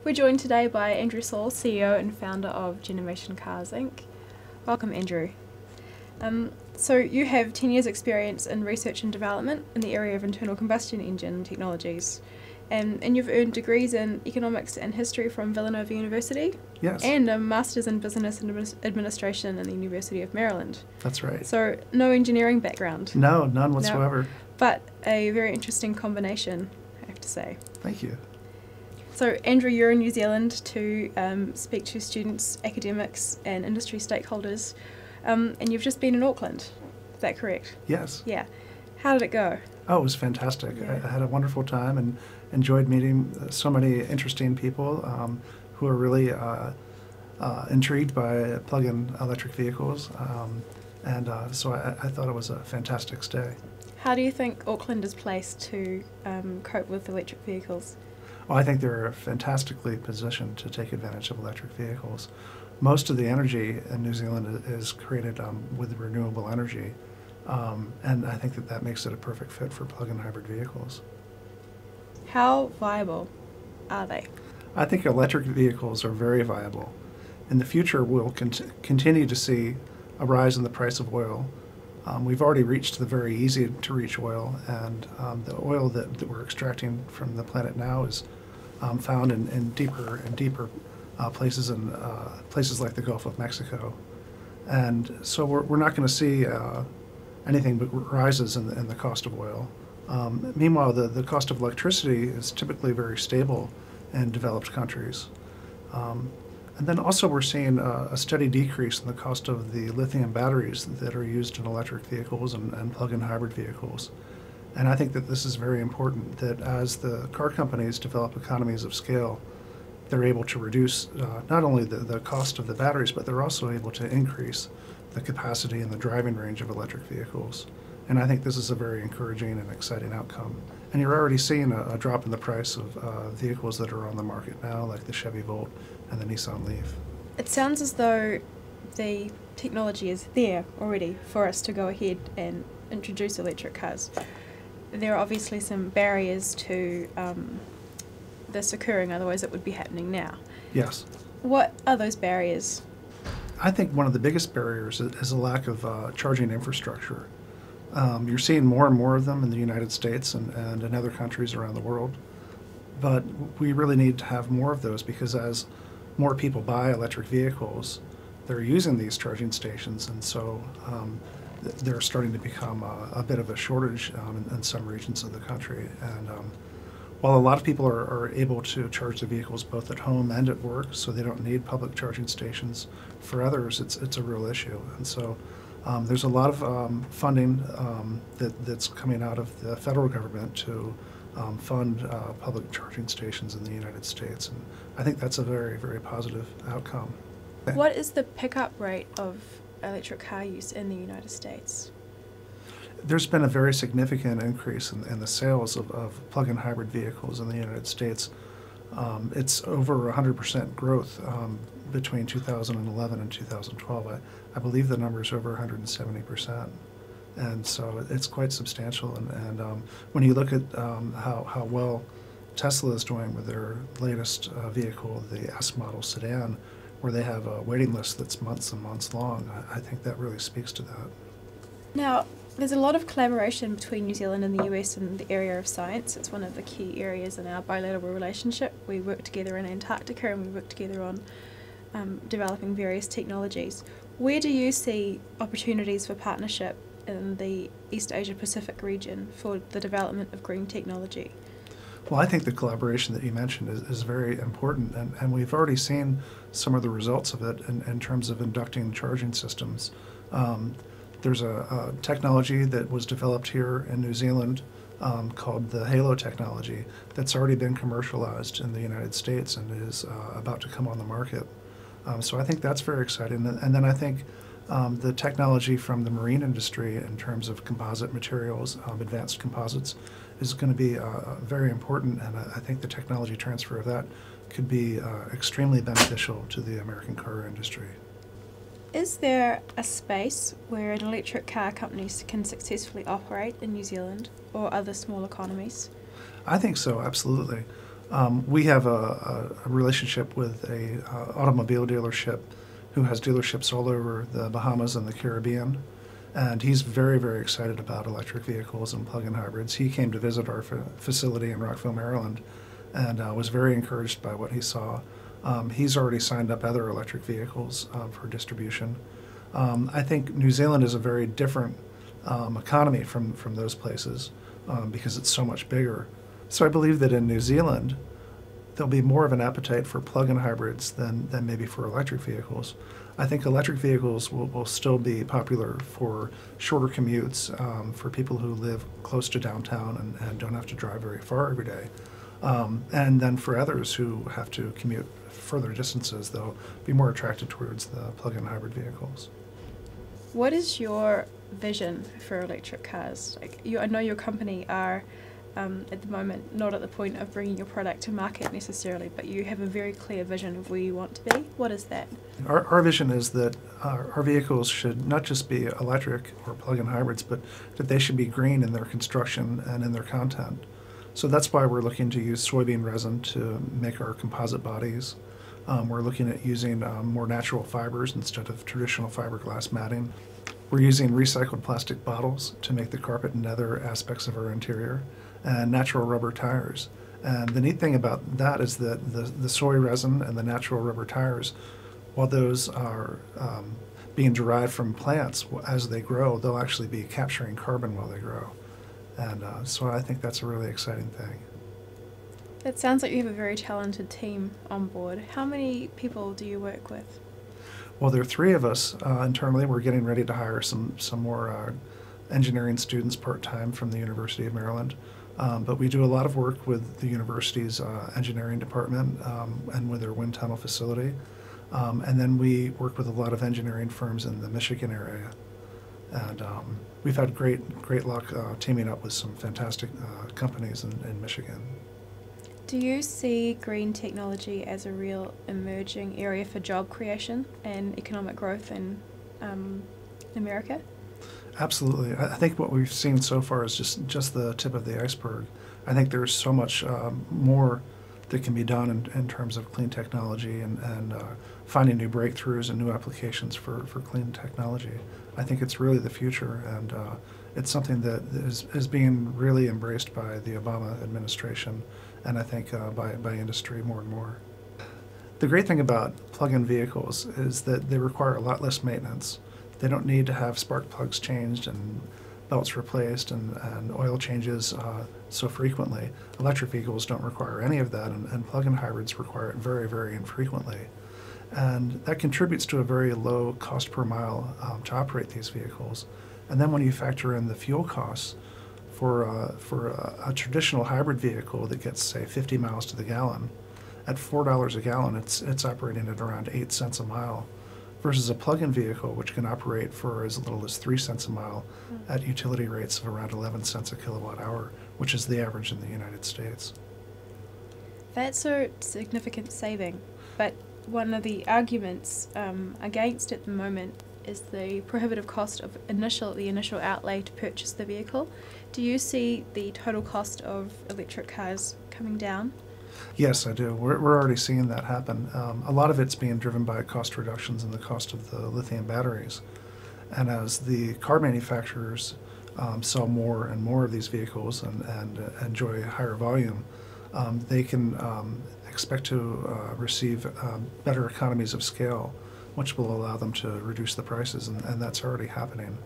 We're joined today by Andrew Saul, CEO and founder of Genovation Cars Inc. Welcome, Andrew. So you have 10 years experience in research and development in the area of internal combustion engine technologies, and you've earned degrees in economics and history from Villanova University. Yes. And a master's in business administration in the University of Maryland. That's right. So no engineering background. No, none whatsoever. No, but a very interesting combination, I have to say. Thank you. So Andrew, you're in New Zealand to speak to students, academics and industry stakeholders, and you've just been in Auckland, is that correct? Yes. Yeah. How did it go? Oh, it was fantastic. Yeah. I had a wonderful time and enjoyed meeting so many interesting people who are really intrigued by plug-in electric vehicles, so I thought it was a fantastic stay. How do you think Auckland is placed to cope with electric vehicles? Well, I think they're fantastically positioned to take advantage of electric vehicles. Most of the energy in New Zealand is created with renewable energy, and I think that makes it a perfect fit for plug-in hybrid vehicles. How viable are they? I think electric vehicles are very viable. In the future, we'll continue to see a rise in the price of oil. We've already reached the very easy to reach oil, and the oil that we're extracting from the planet now is found in deeper and deeper places in places like the Gulf of Mexico. And so we're not going to see anything but rises in the cost of oil. Meanwhile, the cost of electricity is typically very stable in developed countries. And then also we're seeing a steady decrease in the cost of the lithium batteries that are used in electric vehicles and plug-in hybrid vehicles. And I think that this is very important, that as the car companies develop economies of scale, they're able to reduce not only the cost of the batteries, but they're also able to increase the capacity and the driving range of electric vehicles. And I think this is a very encouraging and exciting outcome. And you're already seeing a drop in the price of vehicles that are on the market now, like the Chevy Volt and the Nissan Leaf. It sounds as though the technology is there already for us to go ahead and introduce electric cars. There are obviously some barriers to this occurring, otherwise it would be happening now. Yes. What are those barriers? I think one of the biggest barriers is a lack of charging infrastructure. You're seeing more and more of them in the United States and in other countries around the world. But we really need to have more of those, because as more people buy electric vehicles, they're using these charging stations, and so they're starting to become a bit of a shortage in some regions of the country. And while a lot of people are able to charge the vehicles both at home and at work, so they don't need public charging stations, for others it's a real issue. And so there's a lot of funding that's coming out of the federal government to fund public charging stations in the United States, and I think that's a very, very positive outcome. What is the pickup rate of electric car use in the United States? There's been a very significant increase in the sales of plug-in hybrid vehicles in the United States. It's over 100% growth between 2011 and 2012. I believe the number is over 170%. And so it's quite substantial. And when you look at how well Tesla is doing with their latest vehicle, the S model sedan, where they have a waiting list that's months and months long, I think that really speaks to that. Now, there's a lot of collaboration between New Zealand and the US in the area of science. It's one of the key areas in our bilateral relationship. We work together in Antarctica and we work together on developing various technologies. Where do you see opportunities for partnership in the East Asia Pacific region for the development of green technology? Well, I think the collaboration that you mentioned is very important, and we've already seen some of the results of it in terms of inducting charging systems. There's a technology that was developed here in New Zealand called the Halo technology that's already been commercialized in the United States and is about to come on the market. So I think that's very exciting. And then I think the technology from the marine industry in terms of composite materials, advanced composites, is going to be very important, and I think the technology transfer of that could be extremely beneficial to the American car industry. Is there a space where an electric car company can successfully operate in New Zealand or other small economies? I think so, absolutely. We have a relationship with a automobile dealership who has dealerships all over the Bahamas and the Caribbean, and he's very, very excited about electric vehicles and plug-in hybrids. He came to visit our facility in Rockville, Maryland, and was very encouraged by what he saw. He's already signed up other electric vehicles for distribution. I think New Zealand is a very different economy from those places because it's so much bigger. So I believe that in New Zealand, there'll be more of an appetite for plug-in hybrids than maybe for electric vehicles. I think electric vehicles will still be popular for shorter commutes, for people who live close to downtown and don't have to drive very far every day. And then for others who have to commute further distances, they'll be more attracted towards the plug-in hybrid vehicles. What is your vision for electric cars? I know your company are at the moment not at the point of bringing your product to market necessarily, but you have a very clear vision of where you want to be. What is that? Our vision is that our vehicles should not just be electric or plug-in hybrids, but that they should be green in their construction and in their content. So that's why we're looking to use soybean resin to make our composite bodies. We're looking at using more natural fibers instead of traditional fiberglass matting. We're using recycled plastic bottles to make the carpet and other aspects of our interior, and natural rubber tires. And the neat thing about that is that the soy resin and the natural rubber tires, while those are being derived from plants as they grow, they'll actually be capturing carbon while they grow. And so I think that's a really exciting thing. It sounds like you have a very talented team on board. How many people do you work with? Well, there are 3 of us internally. We're getting ready to hire some more engineering students part-time from the University of Maryland. But we do a lot of work with the university's engineering department and with their wind tunnel facility. And then we work with a lot of engineering firms in the Michigan area. And we've had great luck teaming up with some fantastic companies in Michigan. Do you see green technology as a real emerging area for job creation and economic growth in America? Absolutely. I think what we've seen so far is just the tip of the iceberg. I think there's so much more that can be done in terms of clean technology and finding new breakthroughs and new applications for clean technology. I think it's really the future, and it's something that is being really embraced by the Obama administration, and I think by industry more and more. The great thing about plug-in vehicles is that they require a lot less maintenance. They don't need to have spark plugs changed and belts replaced and oil changes so frequently. Electric vehicles don't require any of that, and plug-in hybrids require it very, very infrequently. And that contributes to a very low cost per mile to operate these vehicles. And then when you factor in the fuel costs for a traditional hybrid vehicle that gets, say, 50 miles to the gallon, at $4 a gallon, it's operating at around 8 cents a mile, versus a plug-in vehicle, which can operate for as little as 3 cents a mile at utility rates of around 11 cents a kilowatt hour, which is the average in the United States. That's a significant saving, but one of the arguments against at the moment is the prohibitive cost of the initial outlay to purchase the vehicle. Do you see the total cost of electric cars coming down? Yes, I do. We're already seeing that happen. A lot of it's being driven by cost reductions in the cost of the lithium batteries. And as the car manufacturers sell more and more of these vehicles and enjoy higher volume, they can expect to receive better economies of scale, which will allow them to reduce the prices, and that's already happening.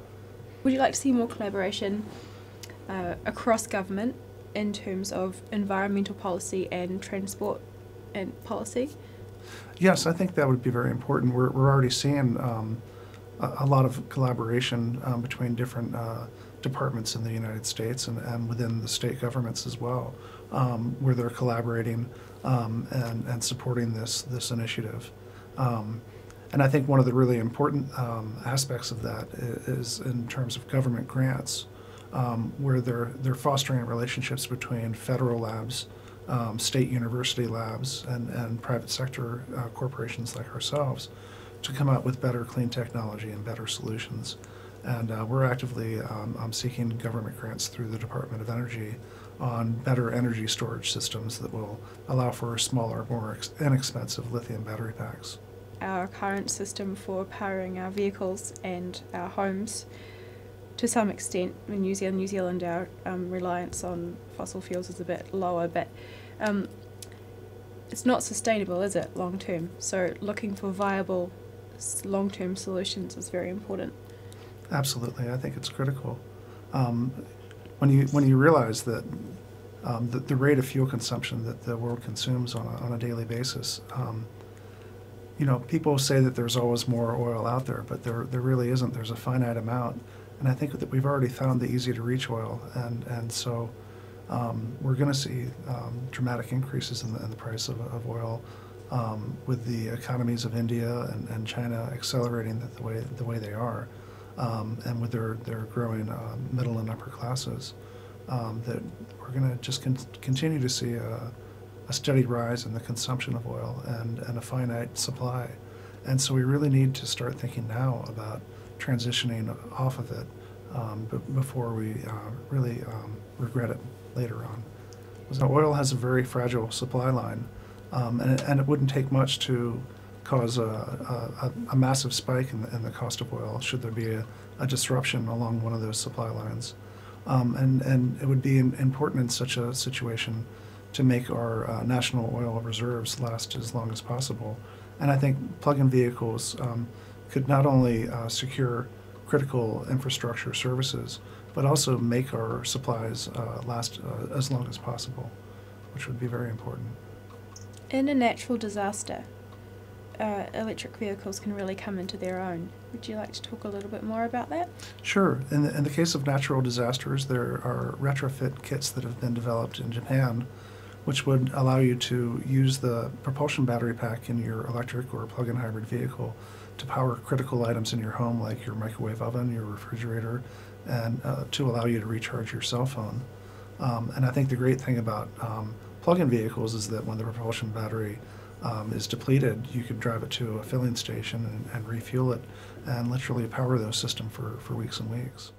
Would you like to see more collaboration across government in terms of environmental policy and transport and policy? Yes, I think that would be very important. We're already seeing a lot of collaboration between different departments in the United States and within the state governments as well, where they're collaborating and supporting this initiative. And I think one of the really important aspects of that is in terms of government grants, where they're fostering relationships between federal labs, state university labs, and private sector corporations like ourselves to come out with better clean technology and better solutions. And we're actively seeking government grants through the Department of Energy on better energy storage systems that will allow for smaller, more inexpensive lithium battery packs. Our current system for powering our vehicles and our homes, to some extent, in New Zealand, our reliance on fossil fuels is a bit lower, but it's not sustainable, is it, long term? So looking for viable long-term solutions is very important. Absolutely, I think it's critical. When you realize that the rate of fuel consumption that the world consumes on a daily basis, people say that there's always more oil out there, but there really isn't. There's a finite amount, and I think that we've already found the easy-to-reach oil, and so we're going to see dramatic increases in the price of oil, with the economies of India and China accelerating the way they are, and with their growing middle and upper classes, that we're going to just continue to see a steady rise in the consumption of oil and a finite supply. And so we really need to start thinking now about transitioning off of it before we really regret it later on. So oil has a very fragile supply line, and it wouldn't take much to cause a massive spike in the cost of oil should there be a disruption along one of those supply lines. And it would be important in such a situation to make our national oil reserves last as long as possible. And I think plug-in vehicles could not only secure critical infrastructure services, but also make our supplies last as long as possible, which would be very important. In a natural disaster, electric vehicles can really come into their own. Would you like to talk a little bit more about that? Sure. In the case of natural disasters, there are retrofit kits that have been developed in Japan, which would allow you to use the propulsion battery pack in your electric or plug-in hybrid vehicle to power critical items in your home, like your microwave oven, your refrigerator, and to allow you to recharge your cell phone. And I think the great thing about plug-in vehicles is that when the propulsion battery is depleted, you could drive it to a filling station and refuel it and literally power those systems for weeks and weeks.